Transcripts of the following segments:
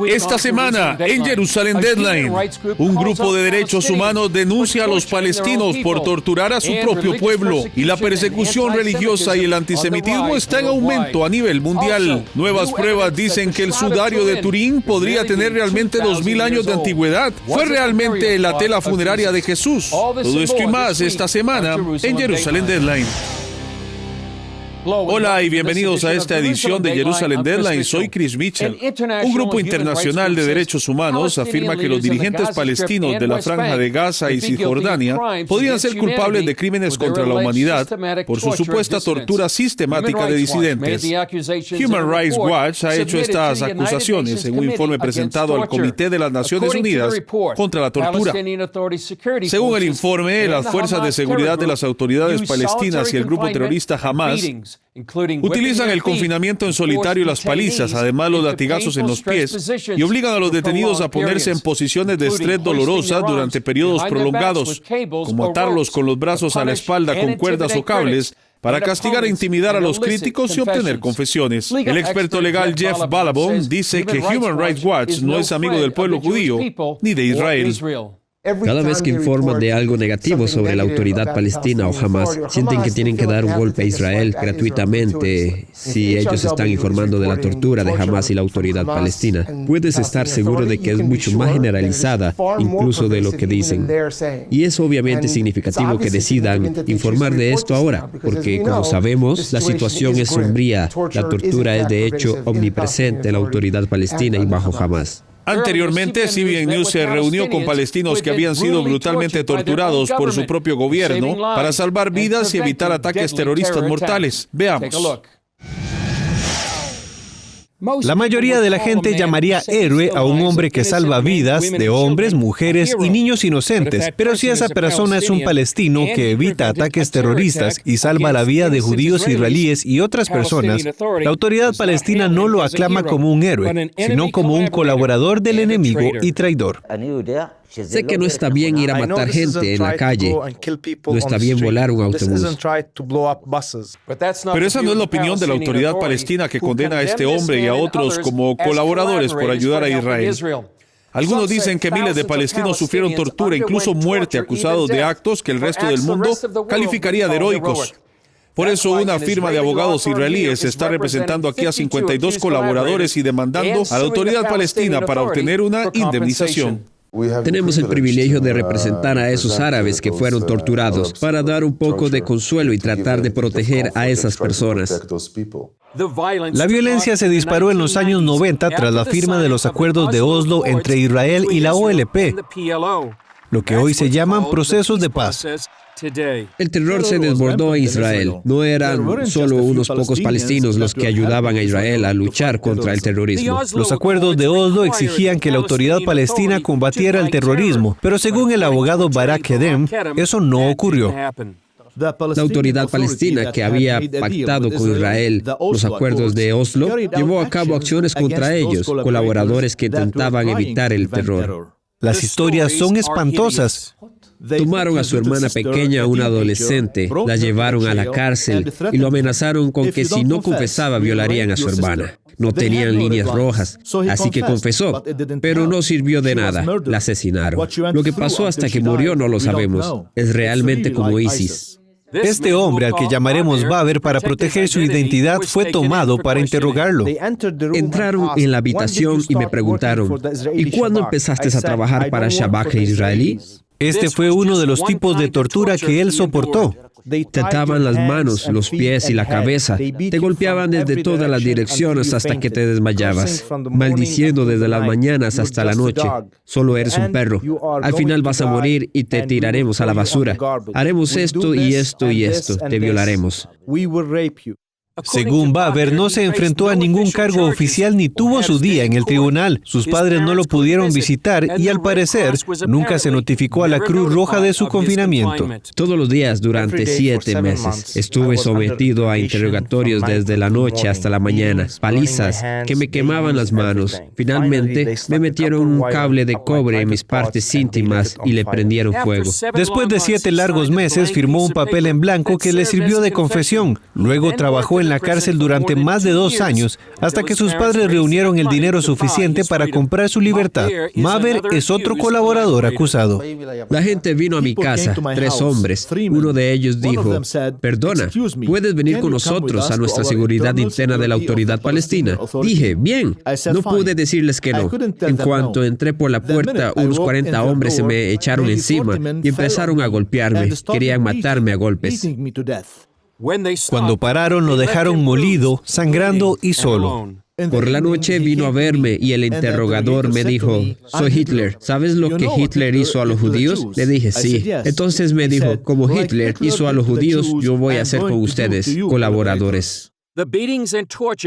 Esta semana, en Jerusalem Deadline, un grupo de derechos humanos denuncia a los palestinos por torturar a su propio pueblo, y la persecución religiosa y el antisemitismo está en aumento a nivel mundial. Nuevas pruebas dicen que el sudario de Turín podría tener realmente 2000 años de antigüedad. ¿Fue realmente la tela funeraria de Jesús? Todo esto y más esta semana en Jerusalem Deadline. Hola y bienvenidos a esta edición de Jerusalem Deadline. Soy Chris Mitchell. Un grupo internacional de derechos humanos afirma que los dirigentes palestinos de la Franja de Gaza y Cisjordania podrían ser culpables de crímenes contra la humanidad por su supuesta tortura sistemática de disidentes. Human Rights Watch ha hecho estas acusaciones en un informe presentado al Comité de las Naciones Unidas contra la tortura. Según el informe, las fuerzas de seguridad de las autoridades palestinas y el grupo terrorista Hamas utilizan el confinamiento en solitario y las palizas, además los latigazos en los pies, y obligan a los detenidos a ponerse en posiciones de estrés dolorosas durante periodos prolongados, como atarlos con los brazos a la espalda con cuerdas o cables, para castigar e intimidar a los críticos y obtener confesiones. El experto legal Jeff Ballabon dice que Human Rights Watch no es amigo del pueblo judío ni de Israel. Cada vez que informan de algo negativo sobre la autoridad palestina o Hamas, sienten que tienen que dar un golpe a Israel gratuitamente si ellos están informando de la tortura de Hamas y la autoridad palestina. Puedes estar seguro de que es mucho más generalizada incluso de lo que dicen. Y es obviamente significativo que decidan informar de esto ahora, porque como sabemos, la situación es sombría. La tortura es de hecho omnipresente en la autoridad palestina y bajo Hamas. Anteriormente, CBN News se reunió con palestinos que habían sido brutalmente torturados por su propio gobierno para salvar vidas y evitar ataques terroristas mortales. Veamos. La mayoría de la gente llamaría héroe a un hombre que salva vidas de hombres, mujeres y niños inocentes. Pero si esa persona es un palestino que evita ataques terroristas y salva la vida de judíos israelíes y otras personas, la autoridad palestina no lo aclama como un héroe, sino como un colaborador del enemigo y traidor. Sé que no está bien ir a matar gente en la calle. No está bien volar un autobús. Pero esa no es la opinión de la autoridad palestina, que condena a este hombre y a otros como colaboradores por ayudar a Israel. Algunos dicen que miles de palestinos sufrieron tortura, incluso muerte, acusados de actos que el resto del mundo calificaría de heroicos. Por eso, una firma de abogados israelíes está representando aquí a 52 colaboradores y demandando a la autoridad palestina para obtener una indemnización. Tenemos el privilegio de representar a esos árabes que fueron torturados para dar un poco de consuelo y tratar de proteger a esas personas. La violencia se disparó en los años 90 tras la firma de los acuerdos de Oslo entre Israel y la OLP, lo que hoy se llaman procesos de paz. El terror se desbordó en Israel. No eran solo unos pocos palestinos los que ayudaban a Israel a luchar contra el terrorismo. Los acuerdos de Oslo exigían que la autoridad palestina combatiera el terrorismo, pero según el abogado Barak Edem, eso no ocurrió. La autoridad palestina, que había pactado con Israel los acuerdos de Oslo, llevó a cabo acciones contra ellos, colaboradores que intentaban evitar el terror. Las historias son espantosas. Tomaron a su hermana pequeña, una adolescente, la llevaron a la cárcel y lo amenazaron con que si no confesaba violarían a su hermana. No tenían líneas rojas, así que confesó, pero no sirvió de nada. La asesinaron. Lo que pasó hasta que murió no lo sabemos. Es realmente como ISIS. Este hombre, al que llamaremos Baber para proteger su identidad, fue tomado para interrogarlo. Entraron en la habitación y me preguntaron, ¿y cuándo empezaste a trabajar para Shabak israelí? Este fue uno de los tipos de tortura que él soportó. Te ataban las manos, los pies y la cabeza. Te golpeaban desde todas las direcciones hasta que te desmayabas, maldiciendo desde las mañanas hasta la noche. Solo eres un perro. Al final vas a morir y te tiraremos a la basura. Haremos esto y esto y esto. Te violaremos. Según Baber, no se enfrentó a ningún cargo oficial ni tuvo su día en el tribunal. Sus padres no lo pudieron visitar y, al parecer, nunca se notificó a la Cruz Roja de su confinamiento. Todos los días durante 7 meses estuve sometido a interrogatorios desde la noche hasta la mañana, palizas que me quemaban las manos. Finalmente, me metieron un cable de cobre en mis partes íntimas y le prendieron fuego. Después de 7 largos meses, firmó un papel en blanco que le sirvió de confesión. Luego trabajó en en la cárcel durante más de 2 años, hasta que sus padres reunieron el dinero suficiente para comprar su libertad. Maver es otro colaborador acusado. La gente vino a mi casa, 3 hombres. Uno de ellos dijo, perdona, ¿puedes venir con nosotros a nuestra seguridad interna de la autoridad palestina? Dije, bien. No pude decirles que no. En cuanto entré por la puerta, unos 40 hombres se me echaron encima y empezaron a golpearme. Querían matarme a golpes. Cuando pararon, lo dejaron molido, sangrando y solo. Por la noche vino a verme y el interrogador me dijo, soy Hitler. ¿Sabes lo que Hitler hizo a los judíos? Le dije, sí. Entonces me dijo, como Hitler hizo a los judíos, yo voy a hacer con ustedes colaboradores.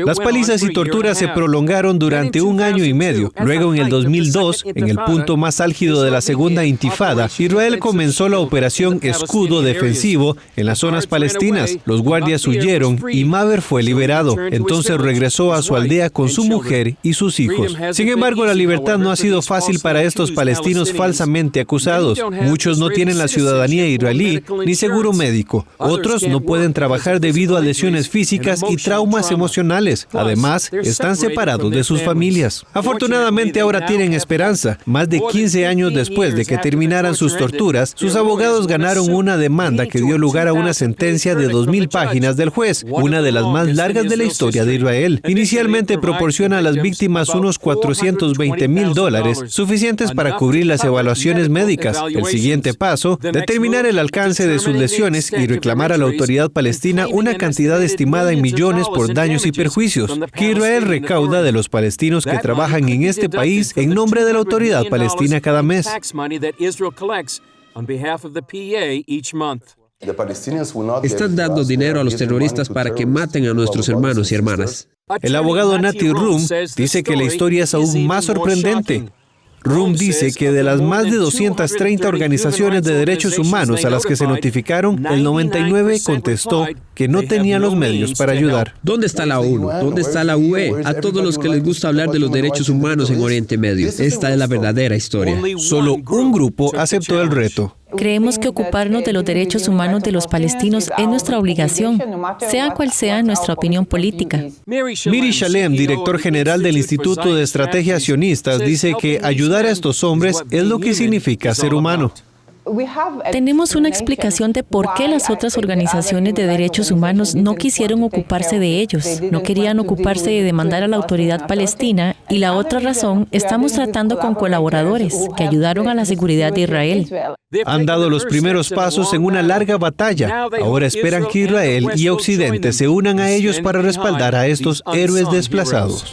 Las palizas y torturas se prolongaron durante 1 año y medio. Luego, en el 2002, en el punto más álgido de la segunda intifada, Israel comenzó la operación Escudo Defensivo en las zonas palestinas. Los guardias huyeron y Maver fue liberado. Entonces regresó a su aldea con su mujer y sus hijos. Sin embargo, la libertad no ha sido fácil para estos palestinos falsamente acusados. Muchos no tienen la ciudadanía israelí ni seguro médico. Otros no pueden trabajar debido a lesiones físicas y traumas emocionales. Además, están separados de sus familias. Afortunadamente, ahora tienen esperanza. Más de 15 años después de que terminaran sus torturas, sus abogados ganaron una demanda que dio lugar a una sentencia de 2,000 páginas del juez, una de las más largas de la historia de Israel. Inicialmente proporciona a las víctimas unos $420,000, suficientes para cubrir las evaluaciones médicas. El siguiente paso, determinar el alcance de sus lesiones y reclamar a la autoridad palestina una cantidad estimada en millones por daños y perjuicios que Israel recauda de los palestinos que trabajan en este país en nombre de la autoridad palestina cada mes. Están dando dinero a los terroristas para que maten a nuestros hermanos y hermanas. El abogado Nati Rum dice que la historia es aún más sorprendente. Rum dice que de las más de 230 organizaciones de derechos humanos a las que se notificaron, el 99 contestó que no tenían los medios para ayudar. ¿Dónde está la ONU? ¿Dónde está la UE? A todos los que les gusta hablar de los derechos humanos en Oriente Medio. Esta es la verdadera historia. Solo un grupo aceptó el reto. Creemos que ocuparnos de los derechos humanos de los palestinos es nuestra obligación, sea cual sea nuestra opinión política. Miri Shalem, director general del Instituto de Estrategias Sionistas, dice que ayudar a estos hombres es lo que significa ser humano. Tenemos una explicación de por qué las otras organizaciones de derechos humanos no quisieron ocuparse de ellos, no querían ocuparse de demandar a la autoridad palestina, y la otra razón, estamos tratando con colaboradores que ayudaron a la seguridad de Israel. Han dado los primeros pasos en una larga batalla. Ahora esperan que Israel y Occidente se unan a ellos para respaldar a estos héroes desplazados.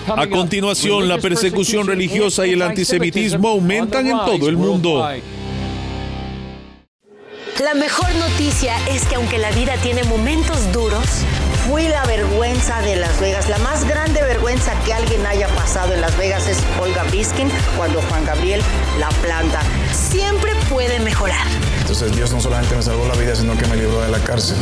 A continuación, la persecución religiosa y el antisemitismo aumentan en todo el mundo. La mejor noticia es que aunque la vida tiene momentos duros, fui la vergüenza de Las Vegas. La más grande vergüenza que alguien haya pasado en Las Vegas es Olga Briskin, cuando Juan Gabriel la planta. Siempre puede mejorar. Entonces Dios no solamente me salvó la vida, sino que me libró de la cárcel.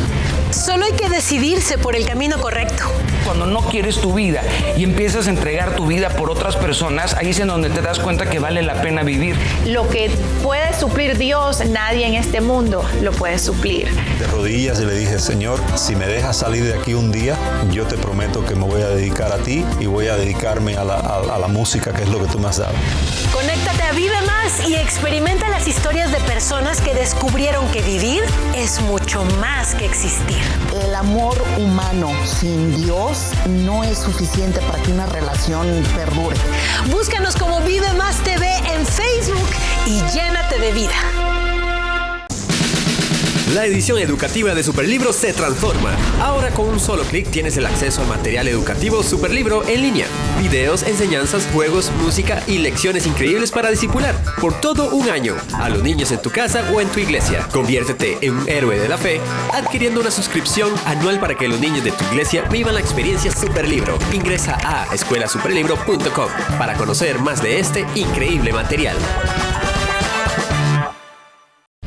Solo hay que decidirse por el camino correcto. Cuando no quieres tu vida y empiezas a entregar tu vida por otras personas, ahí es en donde te das cuenta que vale la pena vivir. Lo que puede suplir Dios, nadie en este mundo lo puede suplir. De rodillas y le dije, Señor, si me dejas salir de aquí un día, yo te prometo que me voy a dedicar a ti y voy a dedicarme a la música, que es lo que tú me has dado. Conéctate a Vive Más y experimenta las historias de personas que descubrieron que vivir es mucho más que existir. El amor humano sin Dios no es suficiente para que una relación perdure. Búscanos como Vive Más TV en Facebook y llénate de vida. La edición educativa de Superlibro se transforma. Ahora con un solo clic tienes el acceso al material educativo Superlibro en línea. Videos, enseñanzas, juegos, música y lecciones increíbles para discipular por todo un año a los niños en tu casa o en tu iglesia. Conviértete en un héroe de la fe adquiriendo una suscripción anual para que los niños de tu iglesia vivan la experiencia Superlibro. Ingresa a escuelasuperlibro.com para conocer más de este increíble material.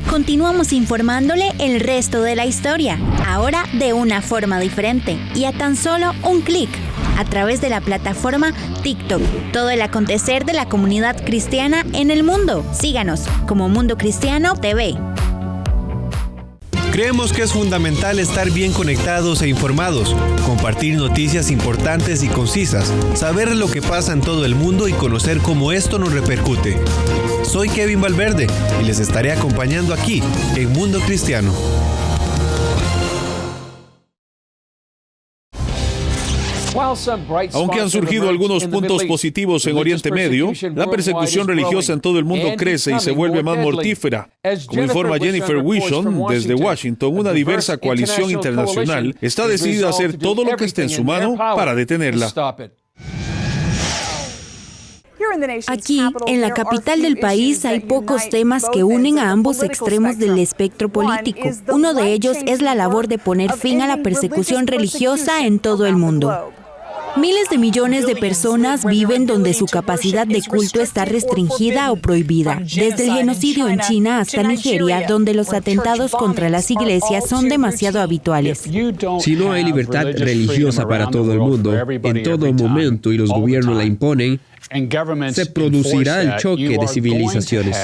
Continuamos informándole el resto de la historia, ahora de una forma diferente y a tan solo un clic, a través de la plataforma TikTok. Todo el acontecer de la comunidad cristiana en el mundo. Síganos como Mundo Cristiano TV. Creemos que es fundamental estar bien conectados e informados, compartir noticias importantes y concisas, saber lo que pasa en todo el mundo y conocer cómo esto nos repercute. Soy Kevin Valverde y les estaré acompañando aquí en Mundo Cristiano. Aunque han surgido algunos puntos positivos en Oriente Medio, la persecución religiosa en todo el mundo crece y se vuelve más mortífera. Como informa Jennifer Wishon desde Washington, una diversa coalición internacional está decidida a hacer todo lo que esté en su mano para detenerla. Aquí, en la capital del país, hay pocos temas que unen a ambos extremos del espectro político. Uno de ellos es la labor de poner fin a la persecución religiosa en todo el mundo. Miles de millones de personas viven donde su capacidad de culto está restringida o prohibida, desde el genocidio en China hasta Nigeria, donde los atentados contra las iglesias son demasiado habituales. Si no hay libertad religiosa para todo el mundo, en todo momento, y los gobiernos la imponen, se producirá el choque de civilizaciones.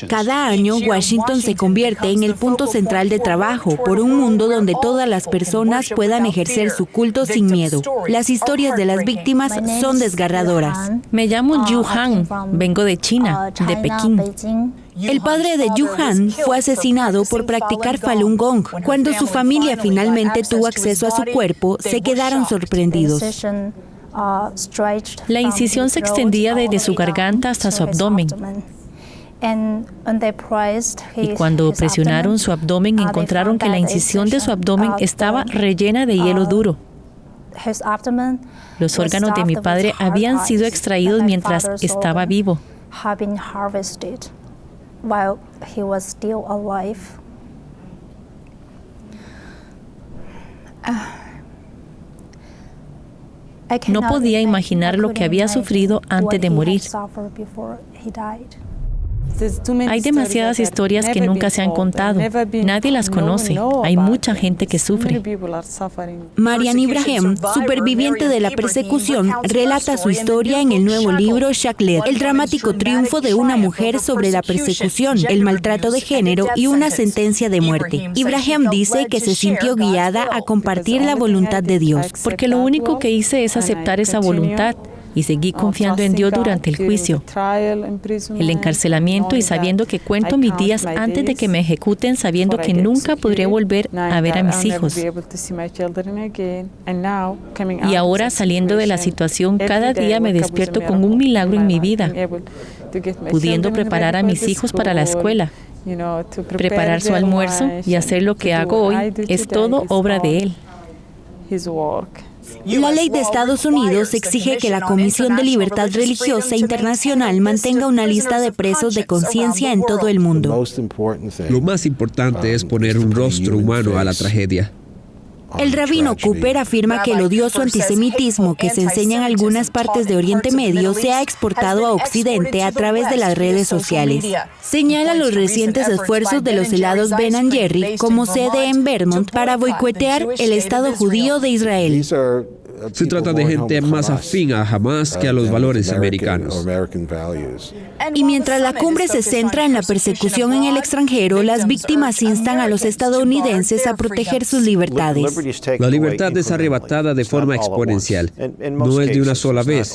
Cada año, Washington se convierte en el punto central de trabajo por un mundo donde todas las personas puedan ejercer su culto sin miedo. Las historias de las víctimas son desgarradoras. Me llamo Yu Han, vengo de China, de Pekín. El padre de Yu Han fue asesinado por practicar Falun Gong. Cuando su familia finalmente tuvo acceso a su cuerpo, se quedaron sorprendidos. La incisión se extendía desde su garganta hasta su abdomen. Y cuando presionaron su abdomen, encontraron que la incisión de su abdomen estaba rellena de hielo duro. Los órganos de mi padre habían sido extraídos mientras estaba vivo. No podía imaginar lo que había sufrido antes de morir. Hay demasiadas historias que nunca se han contado. Nadie las conoce. Hay mucha gente que sufre. Marian Ibrahim, superviviente de la persecución, relata su historia en el nuevo libro Shaklet, el dramático triunfo de una mujer sobre la persecución, el maltrato de género y una sentencia de muerte. Ibrahim dice que se sintió guiada a compartir la voluntad de Dios. Porque lo único que hice es aceptar esa voluntad. Y seguí confiando en Dios durante el juicio, el encarcelamiento y sabiendo que cuento mis días antes de que me ejecuten, sabiendo que nunca podré volver a ver a mis hijos. Y ahora, saliendo de la situación, cada día me despierto con un milagro en mi vida, pudiendo preparar a mis hijos para la escuela, preparar su almuerzo y hacer lo que hago hoy, es todo obra de Él. La ley de Estados Unidos exige que la Comisión de Libertad Religiosa Internacional mantenga una lista de presos de conciencia en todo el mundo. Lo más importante es poner un rostro humano a la tragedia. El rabino Cooper afirma que el odioso antisemitismo que se enseña en algunas partes de Oriente Medio se ha exportado a Occidente a través de las redes sociales. Señala los recientes esfuerzos de los helados Ben & Jerry como sede en Vermont para boicotear el Estado judío de Israel. Se trata de gente más afín a Hamás que a los valores americanos. Y mientras la cumbre se centra en la persecución en el extranjero, las víctimas instan a los estadounidenses a proteger sus libertades. La libertad es arrebatada de forma exponencial. No es de una sola vez.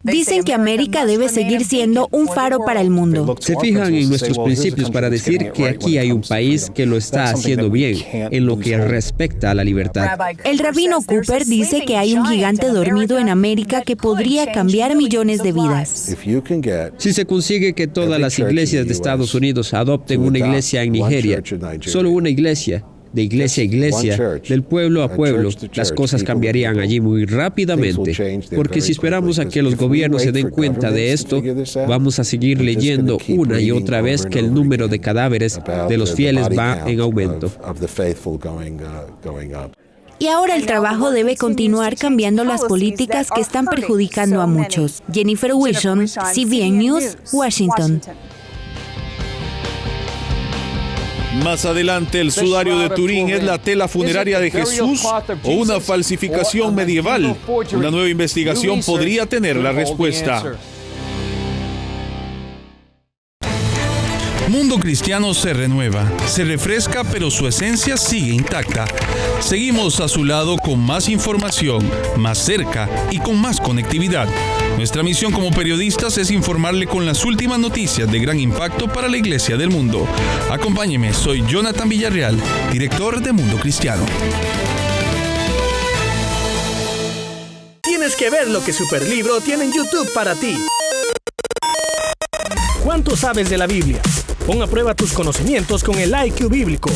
Dicen que América debe seguir siendo un faro para el mundo. Se fijan en nuestros principios para decir que aquí hay un país que lo está haciendo bien en lo que respecta a la libertad. El rabino Cooper dice que hay un gigante dormido en América que podría cambiar millones de vidas. Si se consigue que todas las iglesias de Estados Unidos adopten una iglesia en Nigeria, solo una iglesia, de iglesia a iglesia, del pueblo a pueblo, las cosas cambiarían allí muy rápidamente. Porque si esperamos a que los gobiernos se den cuenta de esto, vamos a seguir leyendo una y otra vez que el número de cadáveres de los fieles va en aumento. Y ahora el trabajo debe continuar cambiando las políticas que están perjudicando a muchos. Jennifer Wishon, CBN News, Washington. Más adelante, el sudario de Turín es la tela funeraria de Jesús o una falsificación medieval. Una nueva investigación podría tener la respuesta. Mundo Cristiano se renueva, se refresca, pero su esencia sigue intacta. Seguimos a su lado con más información, más cerca y con más conectividad. Nuestra misión como periodistas es informarle con las últimas noticias de gran impacto para la Iglesia del mundo. Acompáñeme, soy Jonathan Villarreal, director de Mundo Cristiano. Tienes que ver lo que Superlibro tiene en YouTube para ti. ¿Cuánto sabes de la Biblia? Pon a prueba tus conocimientos con el IQ bíblico.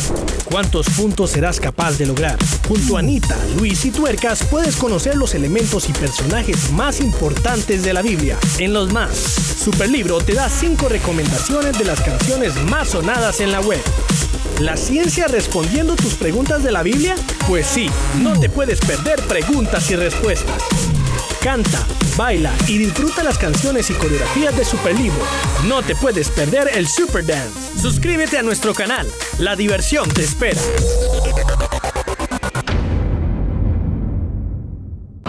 ¿Cuántos puntos serás capaz de lograr? Junto a Anita, Luis y Tuercas puedes conocer los elementos y personajes más importantes de la Biblia. En Los Más, Superlibro te da 5 recomendaciones de las canciones más sonadas en la web. ¿La ciencia respondiendo tus preguntas de la Biblia? Pues sí, no te puedes perder preguntas y respuestas. Canta, baila y disfruta las canciones y coreografías de Superlibro. No te puedes perder el Super Dance. Suscríbete a nuestro canal. La diversión te espera.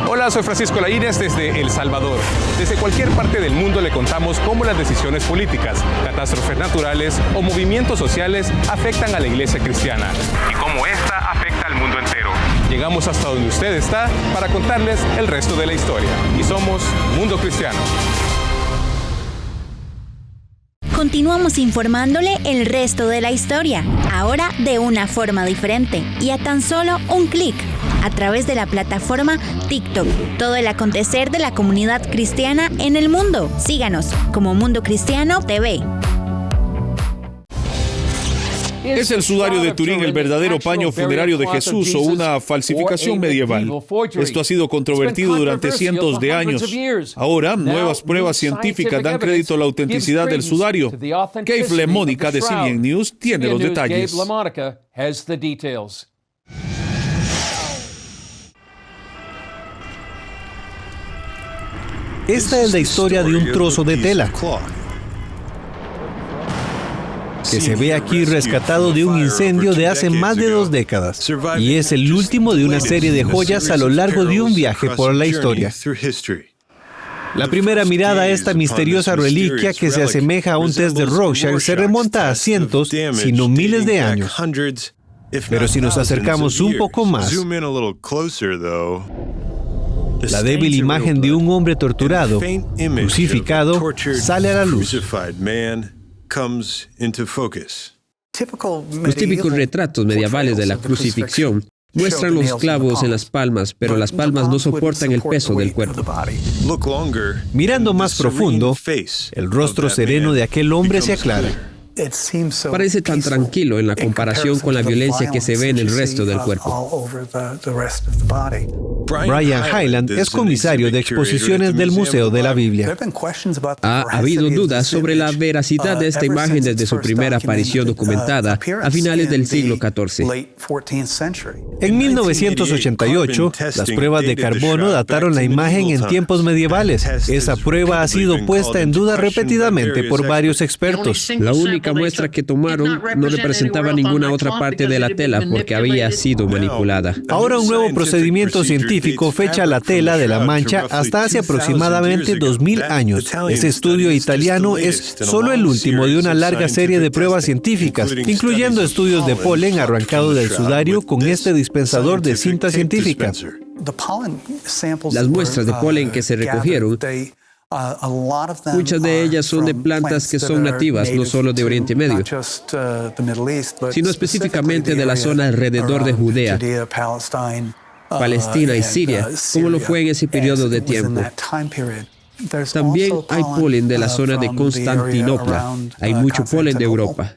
Hola, soy Francisco Laínez desde El Salvador. Desde cualquier parte del mundo le contamos cómo las decisiones políticas, catástrofes naturales o movimientos sociales afectan a la iglesia cristiana y cómo esta afecta al mundo entero. Llegamos hasta donde usted está para contarles el resto de la historia. Y somos Mundo Cristiano. Continuamos informándole el resto de la historia, ahora de una forma diferente y a tan solo un clic, a través de la plataforma TikTok. Todo el acontecer de la comunidad cristiana en el mundo. Síganos como Mundo Cristiano TV. ¿Es el sudario de Turín el verdadero paño funerario de Jesús o una falsificación medieval? Esto ha sido controvertido durante cientos de años. Ahora, nuevas pruebas científicas dan crédito a la autenticidad del sudario. Cave LaMonica de CBN News tiene los detalles. Esta es la historia de un trozo de tela que se ve aquí rescatado de un incendio de hace más de 2 décadas, y es el último de una serie de joyas a lo largo de un viaje por la historia. La primera mirada a esta misteriosa reliquia que se asemeja a un test de Rorschach se remonta a cientos, si no miles de años. Pero si nos acercamos un poco más, la débil imagen de un hombre torturado, crucificado, sale a la luz. Los típicos retratos medievales de la crucifixión muestran los clavos en las palmas, pero las palmas no soportan el peso del cuerpo. Mirando más profundo, el rostro sereno de aquel hombre se aclara. Parece tan tranquilo en la comparación con la violencia que se ve en el resto del cuerpo. Brian Hyland es comisario de exposiciones del Museo de la Biblia. Ha habido dudas sobre la veracidad de esta imagen desde su primera aparición documentada a finales del siglo XIV. En 1988, las pruebas de carbono dataron la imagen en tiempos medievales. Esa prueba ha sido puesta en duda repetidamente por varios expertos. La única muestra que tomaron no representaba ninguna otra parte de la tela porque había sido manipulada. Ahora un nuevo procedimiento científico fecha la tela de la mancha hasta hace aproximadamente 2000 años. Ese estudio italiano es solo el último de una larga serie de pruebas científicas, incluyendo estudios de polen arrancado del sudario con este dispensador de cinta científica. Las muestras de polen que se recogieron, muchas de ellas son de plantas que son nativas no solo de Oriente Medio, sino específicamente de la zona alrededor de Judea, Palestina y Siria, como lo fue en ese periodo de tiempo. También hay polen de la zona de Constantinopla. Hay mucho polen de Europa.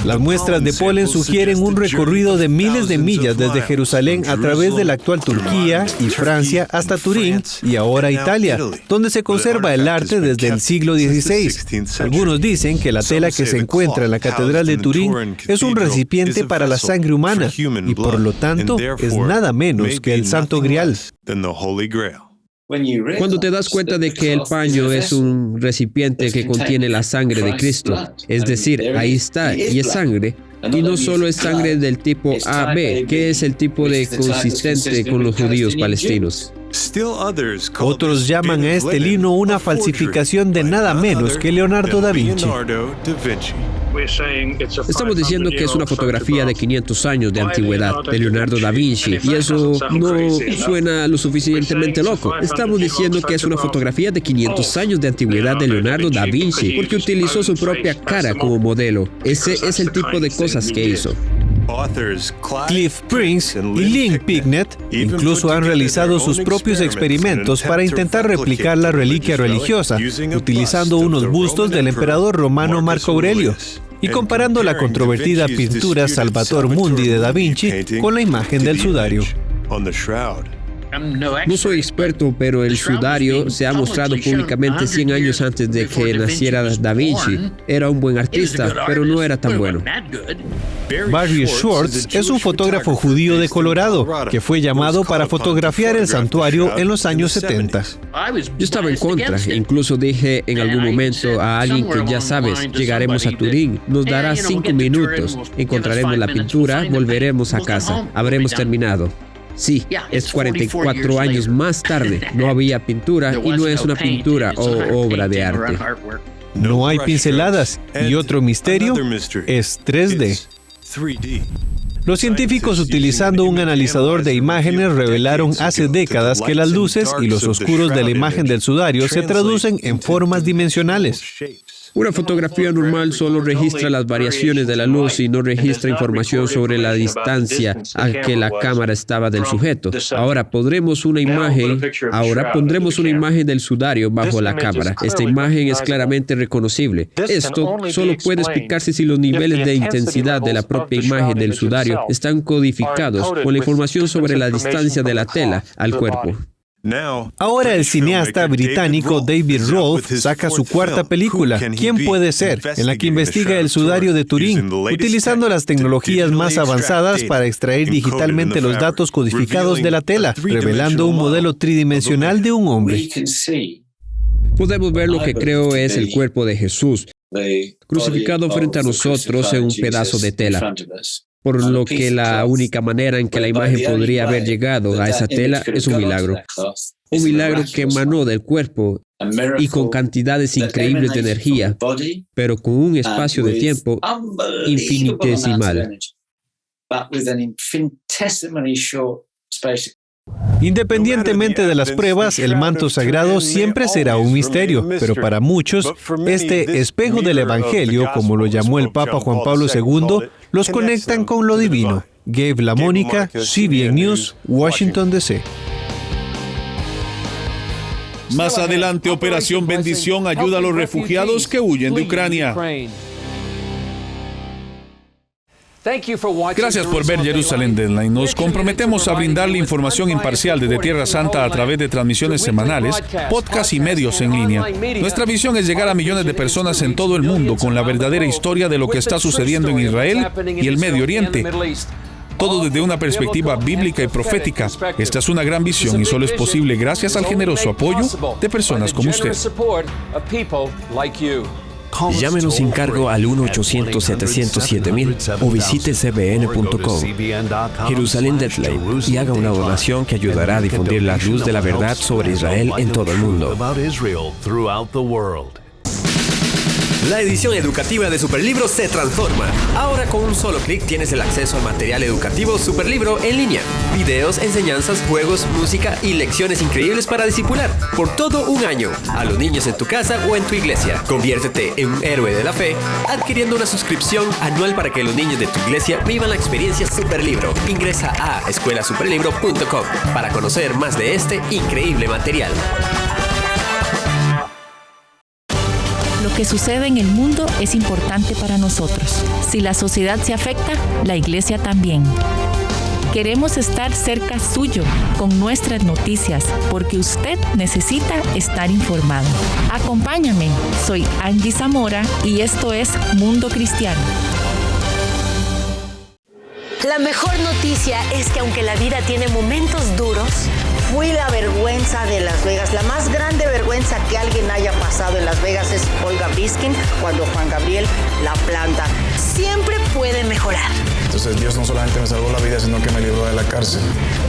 Las muestras de polen sugieren un recorrido de miles de millas desde Jerusalén a través de la actual Turquía y Francia hasta Turín y ahora Italia, donde se conserva el arte desde el siglo XVI. Algunos dicen que la tela que se encuentra en la Catedral de Turín es un recipiente para la sangre humana y por lo tanto es nada menos que el Santo Grial. Cuando te das cuenta de que el paño es un recipiente que contiene la sangre de Cristo, es decir, ahí está, y es sangre, y no solo es sangre del tipo AB, que es el tipo de consistente con los judíos palestinos. Otros llaman a este lino una falsificación de nada menos que Leonardo da Vinci. Estamos diciendo que es una fotografía de 500 años de antigüedad de Leonardo da Vinci, y eso no suena lo suficientemente loco. Estamos diciendo que es una fotografía de 500 años de antigüedad de Leonardo da Vinci, porque utilizó su propia cara como modelo. Ese es el tipo de cosas que hizo. Cliff Prince y Lynn Picknett incluso han realizado sus propios experimentos para intentar replicar la reliquia religiosa, utilizando unos bustos del emperador romano Marco Aurelio y comparando la controvertida pintura Salvator Mundi de Da Vinci con la imagen del sudario. No soy experto, pero el sudario se ha mostrado públicamente 100 años antes de que naciera Da Vinci. Era un buen artista, pero no era tan bueno. Barry Schwartz es un fotógrafo judío de Colorado que fue llamado para fotografiar el santuario en los años 70. Yo estaba en contra. Incluso dije en algún momento a alguien que, ya sabes, llegaremos a Turín, nos dará 5 minutos, encontraremos la pintura, volveremos a casa, habremos terminado. Sí, es 44 años más tarde. No había pintura y no es una pintura o obra de arte. No hay pinceladas y otro misterio es 3D. Los científicos, utilizando un analizador de imágenes, revelaron hace décadas que las luces y los oscuros de la imagen del sudario se traducen en formas dimensionales. Una fotografía normal solo registra las variaciones de la luz y no registra información sobre la distancia a que la cámara estaba del sujeto. Ahora pondremos una imagen del sudario bajo la cámara. Esta imagen es claramente reconocible. Esto solo puede explicarse si los niveles de intensidad de la propia imagen del sudario están codificados con la información sobre la distancia de la tela al cuerpo. Ahora el cineasta británico David Rolfe saca su cuarta película, ¿Quién puede ser?, en la que investiga el sudario de Turín, utilizando las tecnologías más avanzadas para extraer digitalmente los datos codificados de la tela, revelando un modelo tridimensional de un hombre. Podemos ver lo que creo es el cuerpo de Jesús, crucificado frente a nosotros en un pedazo de tela. Por lo que la única manera en que la imagen podría haber llegado a esa tela es un milagro. Un milagro que emanó del cuerpo y con cantidades increíbles de energía, pero con un espacio de tiempo infinitesimal. Independientemente de las pruebas, el manto sagrado siempre será un misterio, pero para muchos, este espejo del Evangelio, como lo llamó el Papa Juan Pablo II, los conectan con lo divino. Gabe LaMónica, CBN News, Washington, D.C. Más adelante, Operación Bendición ayuda a los refugiados que huyen de Ucrania. Gracias por ver Jerusalén Deadline. Nos comprometemos a brindarle información imparcial desde Tierra Santa a través de transmisiones semanales, podcasts y medios en línea. Nuestra visión es llegar a millones de personas en todo el mundo con la verdadera historia de lo que está sucediendo en Israel y el Medio Oriente. Todo desde una perspectiva bíblica y profética. Esta es una gran visión y solo es posible gracias al generoso apoyo de personas como usted. Llámenos sin cargo al 1-800-707-000 o visite cbn.com, Jerusalén Deadline, y haga una donación que ayudará a difundir la luz de la verdad sobre Israel en todo el mundo. La edición educativa de Superlibro se transforma. Ahora con un solo clic tienes el acceso al material educativo Superlibro en línea. Videos, enseñanzas, juegos, música y lecciones increíbles para discipular por todo un año a los niños en tu casa o en tu iglesia. Conviértete en un héroe de la fe adquiriendo una suscripción anual para que los niños de tu iglesia vivan la experiencia Superlibro. Ingresa a escuelasuperlibro.com para conocer más de este increíble material. Lo que sucede en el mundo es importante para nosotros. Si la sociedad se afecta, la iglesia también. Queremos estar cerca suyo con nuestras noticias, porque usted necesita estar informado. Acompáñame, soy Angie Zamora y esto es Mundo Cristiano. La mejor noticia es que aunque la vida tiene momentos duros, fui la vergüenza de Las Vegas. La más grande vergüenza que alguien haya pasado en Las Vegas es Olga Briskin cuando Juan Gabriel la planta. Siempre puede mejorar. Entonces Dios no solamente me salvó la vida, sino que me libró de la la cárcel.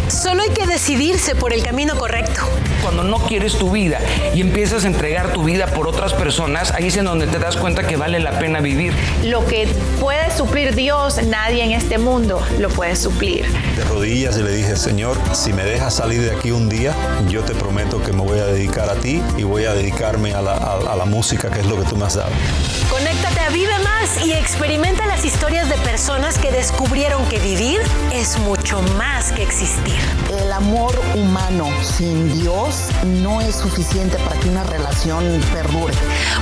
Solo hay que decidirse por el camino correcto. Cuando no quieres tu vida y empiezas a entregar tu vida por otras personas, ahí es en donde te das cuenta que vale la pena vivir. Lo que puede suplir Dios, nadie en este mundo lo puede suplir. De rodillas y le dije, Señor, si me dejas salir de aquí un día, yo te prometo que me voy a dedicar a ti y voy a dedicarme a la música, que es lo que tú me has dado. Conéctate a Vive Más y experimenta las historias de personas que descubrieron que vivir es mucho más que existir. El amor humano sin Dios no es suficiente para que una relación perdure.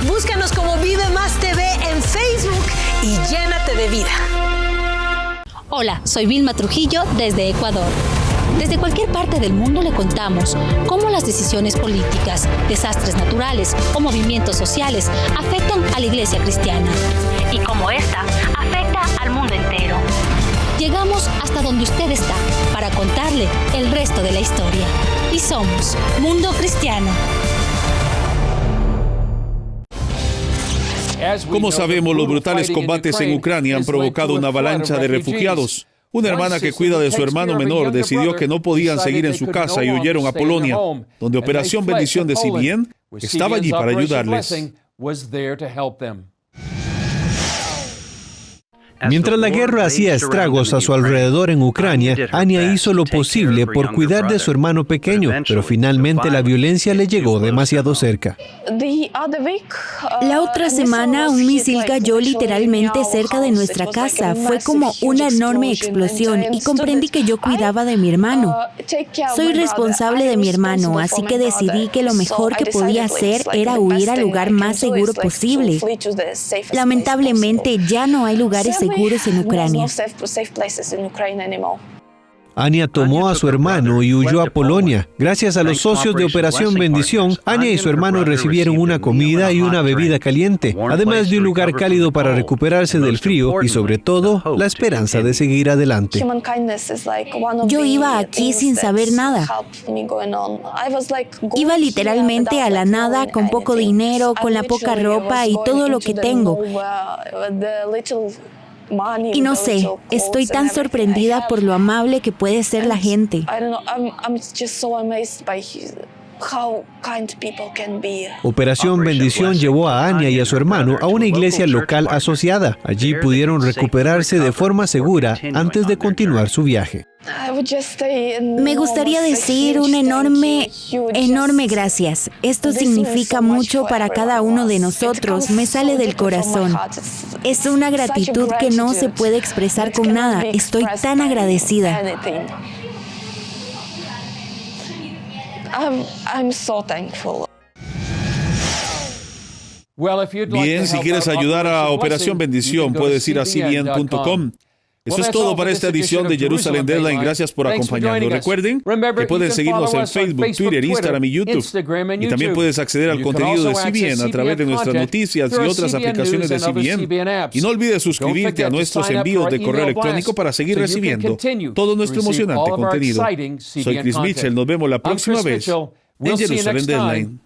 Búscanos como Vive Más TV en Facebook y llénate de vida. Hola, soy Vilma Trujillo desde Ecuador. Desde cualquier parte del mundo le contamos cómo las decisiones políticas, desastres naturales o movimientos sociales afectan a la iglesia cristiana y cómo esta afecta al mundo entero. Llegamos hasta donde usted está para contarle el resto de la historia. Y somos Mundo Cristiano. Como sabemos, los brutales combates en Ucrania han provocado una avalancha de refugiados. Una hermana que cuida de su hermano menor decidió que no podían seguir en su casa y huyeron a Polonia, donde Operación Bendición de CBN estaba allí para ayudarles. Mientras la guerra hacía estragos a su alrededor en Ucrania, Anya hizo lo posible por cuidar de su hermano pequeño, pero finalmente la violencia le llegó demasiado cerca. La otra semana, un misil cayó literalmente cerca de nuestra casa. Fue como una enorme explosión y comprendí que yo cuidaba de mi hermano. Soy responsable de mi hermano, así que decidí que lo mejor que podía hacer era huir al lugar más seguro posible. Lamentablemente, ya no hay lugares seguros en Ucrania. Anya tomó a su hermano y huyó a Polonia. Gracias a los socios de Operación Bendición, Anya y su hermano recibieron una comida y una bebida caliente, además de un lugar cálido para recuperarse del frío y, sobre todo, la esperanza de seguir adelante. Yo iba aquí sin saber nada. Iba literalmente a la nada, con poco dinero, con la poca ropa y todo lo que tengo. Y no sé, estoy tan sorprendida por lo amable que puede ser la gente. Operación Bendición llevó a Anya y a su hermano a una iglesia local asociada. Allí pudieron recuperarse de forma segura antes de continuar su viaje. Me gustaría decir un enorme gracias. Esto significa mucho para cada uno de nosotros. Me sale del corazón. Es una gratitud que no se puede expresar con nada. Estoy tan agradecida. Bien, si quieres ayudar a Operación Bendición, puedes ir a cbn.com. Eso es todo para esta edición de Jerusalem Deadline. Gracias por acompañarnos. Recuerden que pueden seguirnos en Facebook, Twitter, Instagram y YouTube. Y también puedes acceder al contenido de CBN a través de nuestras noticias y otras aplicaciones de CBN. Y no olvides suscribirte a nuestros envíos de correo electrónico para seguir recibiendo todo nuestro emocionante contenido. Soy Chris Mitchell. Nos vemos la próxima vez en Jerusalem Deadline.